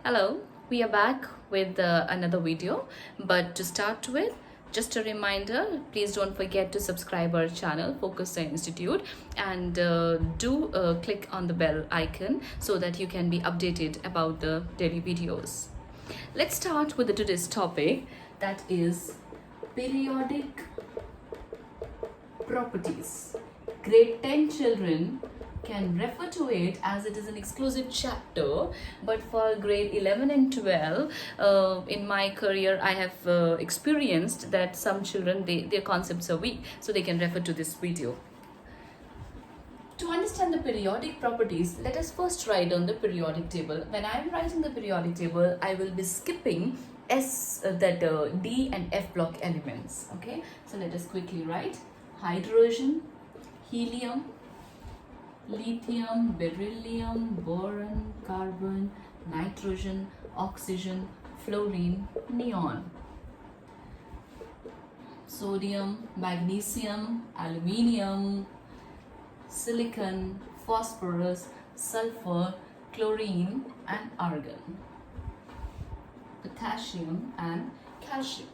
Hello, we are back with another video. But to start with, just a reminder, please don't forget to subscribe our channel Focus Science Institute, and do click on the bell icon so that you can be updated about the daily videos. Let's start with today's topic, that is periodic properties. Grade 10 children can refer to it as it is an exclusive chapter, but for grade 11 and 12, in my career I have experienced that some children, their concepts are weak, so they can refer to this video. To understand the periodic properties, let us first write on the periodic table. When I am writing the periodic table, I will be skipping D and F block elements. Okay, so let us quickly write hydrogen, helium, lithium, beryllium, boron, carbon, nitrogen, oxygen, fluorine, neon, sodium, magnesium, aluminium, silicon, phosphorus, sulfur, chlorine and argon, potassium and calcium.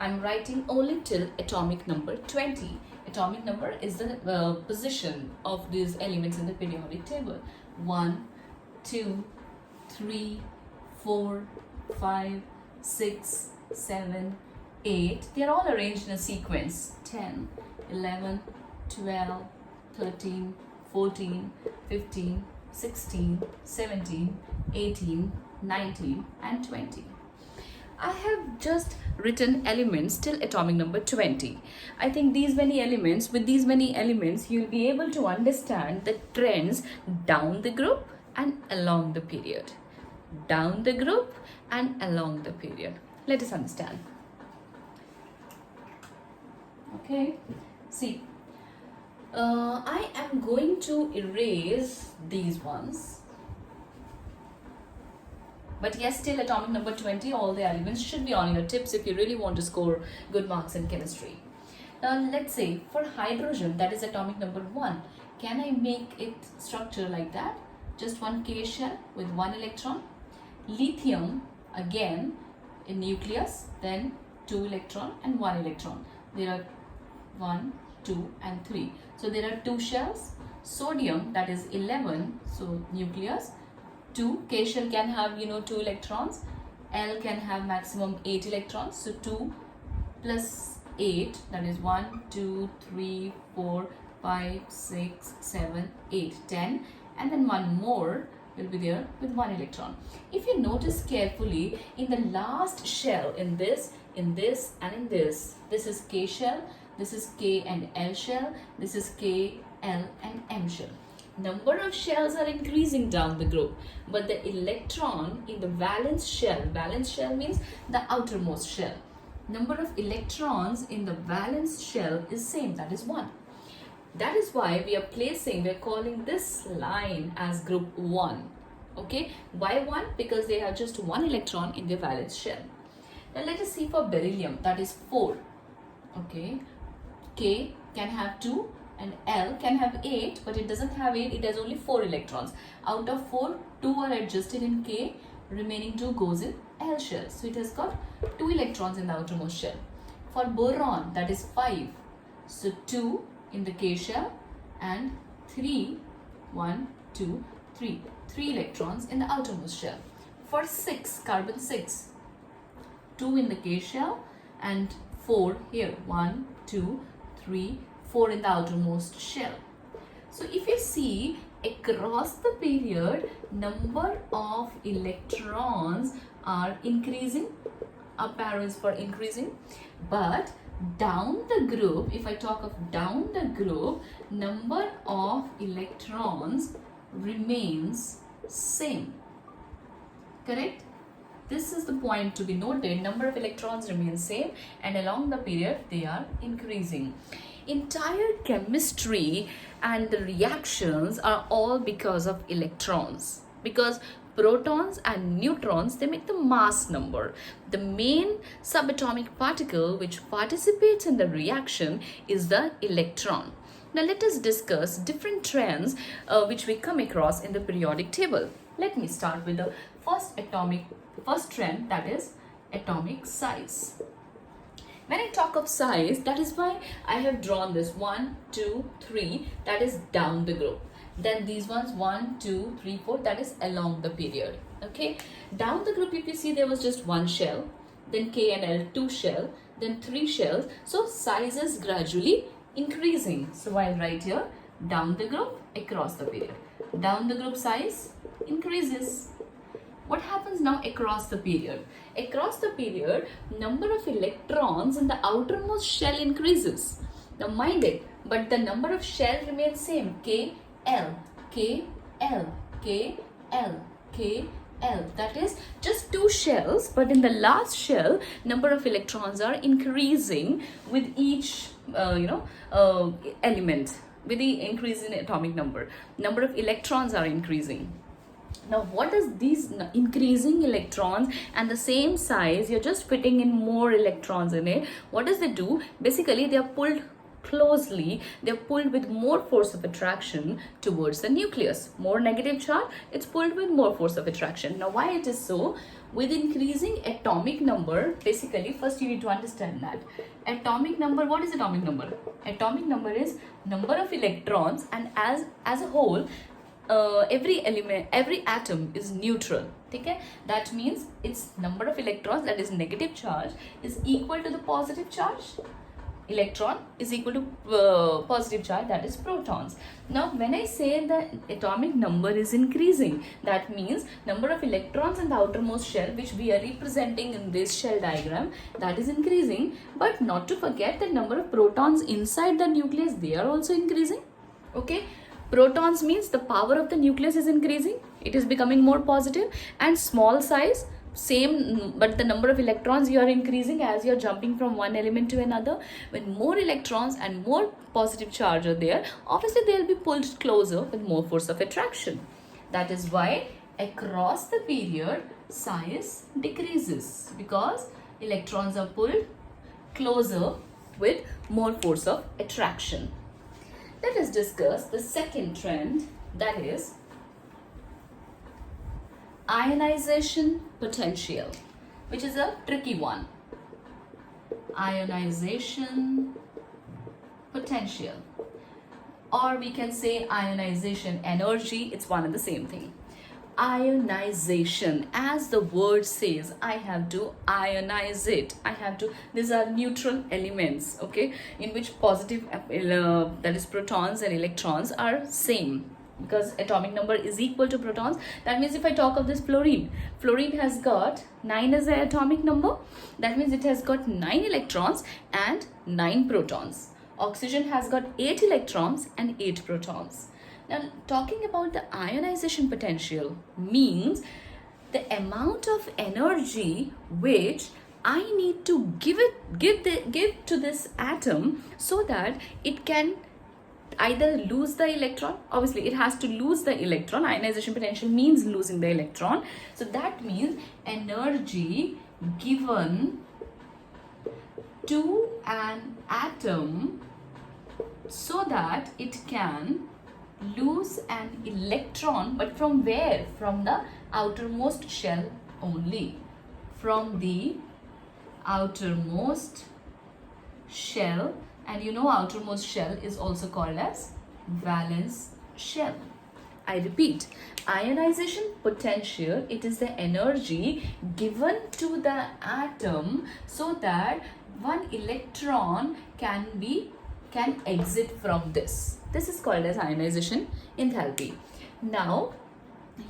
I'm writing only till atomic number 20. Atomic number is the position of these elements in the periodic table. 1, 2, 3, 4, 5, 6, 7, 8. They are all arranged in a sequence. 10, 11, 12, 13, 14, 15, 16, 17, 18, 19 and 20. I have just written elements till atomic number 20. I think with these many elements, you'll be able to understand the trends down the group and along the period. Down the group and along the period. Let us understand. Okay, see, I am going to erase these ones. But yes, till atomic number 20, all the elements should be on your tips if you really want to score good marks in chemistry. Now, let's say for hydrogen, that is atomic number 1. Can I make it structure like that? Just one K shell with 1 electron. Lithium, again, in nucleus, then 2 electron and 1 electron. There are 1, 2 and 3. So there are 2 shells. Sodium, that is 11, so nucleus. 2, K shell can have 2 electrons, L can have maximum 8 electrons, so 2 plus 8, that is 1, 2, 3, 4, 5, 6, 7, 8, 10, and then one more will be there with 1 electron. If you notice carefully, in the last shell, in this and in this is K shell, this is K and L shell, this is K, L and M shell. Number of shells are increasing down the group, but the electron in the valence shell means the outermost shell. Number of electrons in the valence shell is same, that is 1. That is why we are calling this line as group 1. Okay, why 1? Because they have just 1 electron in the valence shell. Now let us see for beryllium, that is 4. Okay, K can have 2 and L can have 8, but it doesn't have 8, it has only 4 electrons. Out of 4, 2 are adjusted in K, remaining 2 goes in L shell. So it has got 2 electrons in the outermost shell. For boron, that is 5. So 2 in the K shell and 3, 1, 2, 3. 3 electrons in the outermost shell. For 6, carbon 6, 2 in the K shell and 4 here. 1, 2, 3, 4 in the outermost shell. So if you see across the period, number of electrons are increasing, up arrows for increasing, but down the group, if I talk of down the group, number of electrons remains same. Correct? This is the point to be noted. Number of electrons remain same, and along the period they are increasing. Entire chemistry and the reactions are all because of electrons, because protons and neutrons, they make the mass number. The main subatomic particle which participates in the reaction is the electron. Now let us discuss different trends which we come across in the periodic table. Let me start with the first trend, that is atomic size. When I talk of size, that is why I have drawn this 1, 2, 3, that is down the group. Then these ones 1, 2, 3, 4, that is along the period. Okay, down the group, if you see, there was just one shell, then K and L 2 shell, then 3 shells. So size is gradually increasing. So I'll write here down the group, across the period. Down the group size increases. What happens now across the period? Across the period, number of electrons in the outermost shell increases. Now mind it, but the number of shell remains same. K, L, K, L, K, L, K, L. That is just 2 shells, but in the last shell, number of electrons are increasing with each element. With the increase in atomic number of electrons are increasing. Now what does these increasing electrons and the same size, you're just fitting in more electrons in it, what does they do? Basically they are pulled closely, they're pulled with more force of attraction towards the nucleus. More negative charge, it's pulled with more force of attraction. Now why it is so? With increasing atomic number, basically first you need to understand that atomic number, what is atomic number? Atomic number is number of electrons, and as a whole, every atom is neutral. Okay, that means its number of electrons, that is negative charge, is equal to the positive charge. Electron is equal to positive charge, that is protons. Now when I say the atomic number is increasing, that means number of electrons in the outermost shell, which we are representing in this shell diagram, that is increasing. But not to forget the number of protons inside the nucleus, they are also increasing. Okay, protons means the power of the nucleus is increasing, it is becoming more positive. And small size, same, but the number of electrons you are increasing as you are jumping from one element to another. When more electrons and more positive charge are there, obviously they will be pulled closer with more force of attraction. That is why across the period size decreases, because electrons are pulled closer with more force of attraction. Let us discuss the second trend, that is ionization potential, which is a tricky one. Ionization potential, or we can say ionization energy, it's one and the same thing. Ionization, as the word says, I have to ionize it. These are neutral elements, okay, in which positive, that is protons and electrons are same, because atomic number is equal to protons. That means if I talk of this fluorine has got 9 as the atomic number. That means it has got 9 electrons and 9 protons. Oxygen has got 8 electrons and 8 protons. Now talking about the ionization potential means the amount of energy which I need to give to this atom so that it can either lose the electron. Obviously it has to lose the electron. Ionization potential means losing the electron. So that means energy given to an atom so that it can lose an electron. But from where? From the outermost shell only. From the outermost shell. And you know outermost shell is also called as valence shell. I repeat, ionization potential, it is the energy given to the atom so that one electron can exit from this. This is called as ionization enthalpy. Now,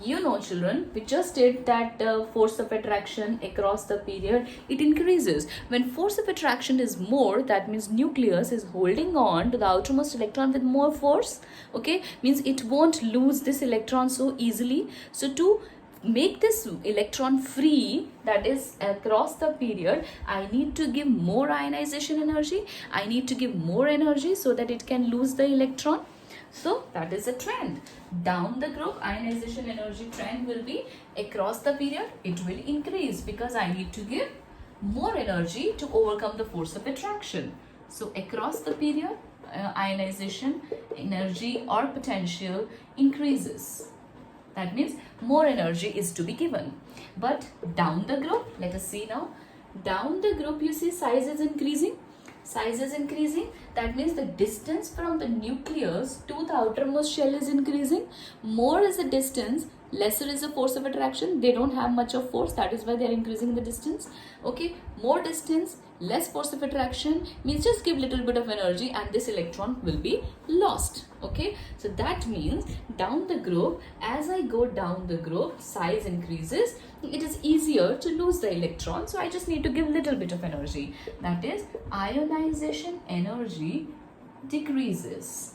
you know children, we just did that force of attraction across the period, it increases. When force of attraction is more, that means nucleus is holding on to the outermost electron with more force. Okay, means it won't lose this electron so easily. So to make this electron free, that is across the period, I need to give more ionization energy. I need to give more energy so that it can lose the electron. So that is a trend. Down the group, ionization energy trend will be across the period, it will increase because I need to give more energy to overcome the force of attraction. So across the period, ionization energy or potential increases. That means more energy is to be given. But down the group, let us see now. Down the group, you see size is increasing. Size is increasing. That means the distance from the nucleus to the outermost shell is increasing. More is the distance, lesser is the force of attraction. They don't have much of force. That is why they are increasing the distance. Okay, more distance, less force of attraction means just give little bit of energy and this electron will be lost. Okay, so that means down the group, as I go down the group, size increases, it is easier to lose the electron, so I just need to give little bit of energy. That is, ionization energy decreases.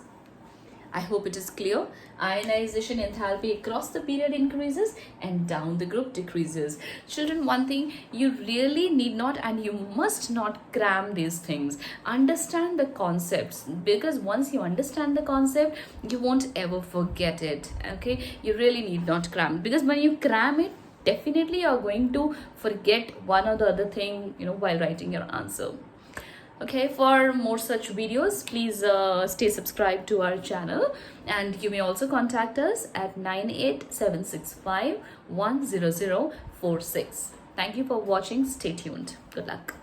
I hope it is clear. Ionization enthalpy across the period increases and down the group decreases. Children, one thing you really need not and you must not cram these things. Understand the concepts, because once you understand the concept, you won't ever forget it. Okay, you really need not cram, because when you cram it, definitely you're going to forget one or the other thing, while writing your answer. Okay, for more such videos, please stay subscribed to our channel, and you may also contact us at 98765 10046. Thank you for watching. Stay tuned. Good luck.